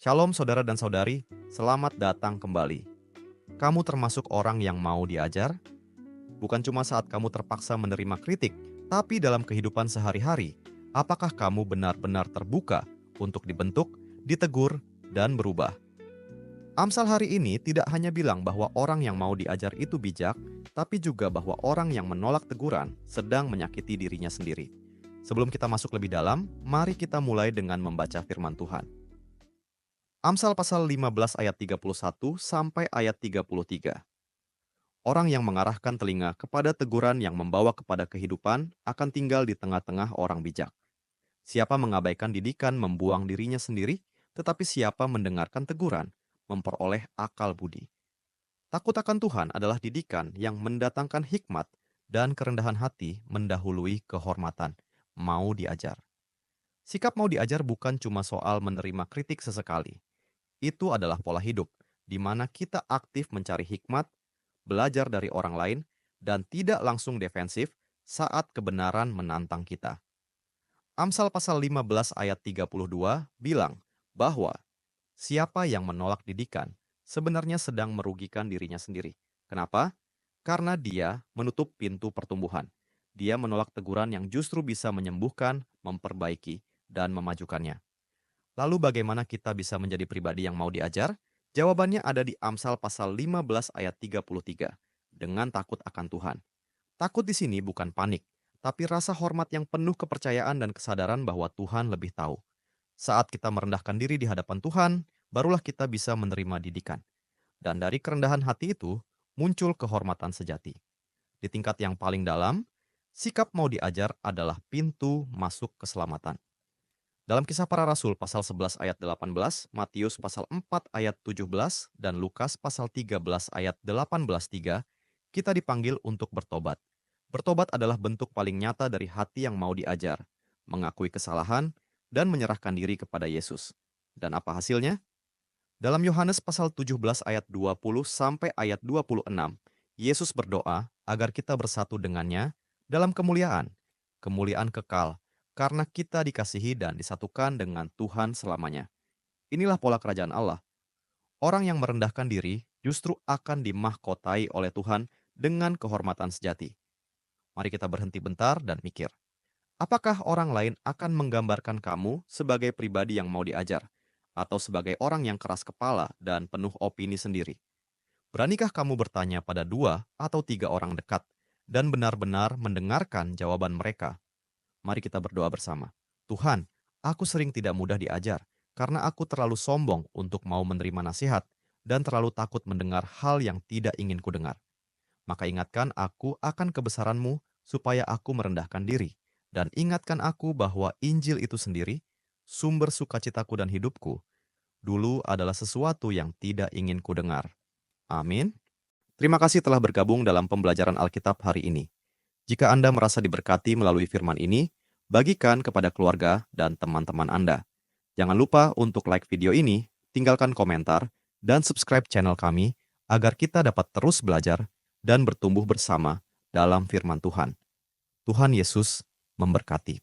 Shalom saudara dan saudari, selamat datang kembali. Kamu termasuk orang yang mau diajar? Bukan cuma saat kamu terpaksa menerima kritik, tapi dalam kehidupan sehari-hari. Apakah kamu benar-benar terbuka untuk dibentuk, ditegur, dan berubah? Amsal hari ini tidak hanya bilang bahwa orang yang mau diajar itu bijak, tapi juga bahwa orang yang menolak teguran sedang menyakiti dirinya sendiri. Sebelum kita masuk lebih dalam, mari kita mulai dengan membaca firman Tuhan. Amsal pasal 15 ayat 31 sampai ayat 33. Orang yang mengarahkan telinga kepada teguran yang membawa kepada kehidupan akan tinggal di tengah-tengah orang bijak. Siapa mengabaikan didikan membuang dirinya sendiri, tetapi siapa mendengarkan teguran memperoleh akal budi. Takut akan Tuhan adalah didikan yang mendatangkan hikmat dan kerendahan hati mendahului kehormatan. Mau diajar. Sikap mau diajar bukan cuma soal menerima kritik sesekali. Itu adalah pola hidup, di mana kita aktif mencari hikmat, belajar dari orang lain, dan tidak langsung defensif saat kebenaran menantang kita. Amsal pasal 15 ayat 32 bilang bahwa siapa yang menolak didikan sebenarnya sedang merugikan dirinya sendiri. Kenapa? Karena dia menutup pintu pertumbuhan. Dia menolak teguran yang justru bisa menyembuhkan, memperbaiki, dan memajukannya. Lalu bagaimana kita bisa menjadi pribadi yang mau diajar? Jawabannya ada di Amsal pasal 15 ayat 33. Dengan takut akan Tuhan. Takut di sini bukan panik, tapi rasa hormat yang penuh kepercayaan dan kesadaran bahwa Tuhan lebih tahu. Saat kita merendahkan diri di hadapan Tuhan, barulah kita bisa menerima didikan. Dan dari kerendahan hati itu, muncul kehormatan sejati. Di tingkat yang paling dalam, sikap mau diajar adalah pintu masuk keselamatan. Dalam Kisah Para Rasul pasal 11 ayat 18, Matius pasal 4 ayat 17, dan Lukas pasal 13 ayat 18:3, kita dipanggil untuk bertobat. Bertobat adalah bentuk paling nyata dari hati yang mau diajar, mengakui kesalahan, dan menyerahkan diri kepada Yesus. Dan apa hasilnya? Dalam Yohanes pasal 17 ayat 20 sampai ayat 26, Yesus berdoa agar kita bersatu dengannya dalam kemuliaan, kemuliaan kekal, karena kita dikasihi dan disatukan dengan Tuhan selamanya. Inilah pola kerajaan Allah. Orang yang merendahkan diri justru akan dimahkotai oleh Tuhan dengan kehormatan sejati. Mari kita berhenti bentar dan mikir. Apakah orang lain akan menggambarkan kamu sebagai pribadi yang mau diajar, atau sebagai orang yang keras kepala dan penuh opini sendiri? Beranikah kamu bertanya pada 2 atau 3 orang dekat dan benar-benar mendengarkan jawaban mereka? Mari kita berdoa bersama. Tuhan, aku sering tidak mudah diajar karena aku terlalu sombong untuk mau menerima nasihat dan terlalu takut mendengar hal yang tidak ingin kudengar. Maka ingatkan aku akan kebesaran-Mu supaya aku merendahkan diri. Dan ingatkan aku bahwa Injil itu sendiri, sumber sukacitaku dan hidupku, dulu adalah sesuatu yang tidak ingin kudengar. Amin. Terima kasih telah bergabung dalam pembelajaran Alkitab hari ini. Jika Anda merasa diberkati melalui firman ini, bagikan kepada keluarga dan teman-teman Anda. Jangan lupa untuk like video ini, tinggalkan komentar, dan subscribe channel kami agar kita dapat terus belajar dan bertumbuh bersama dalam firman Tuhan. Tuhan Yesus memberkati.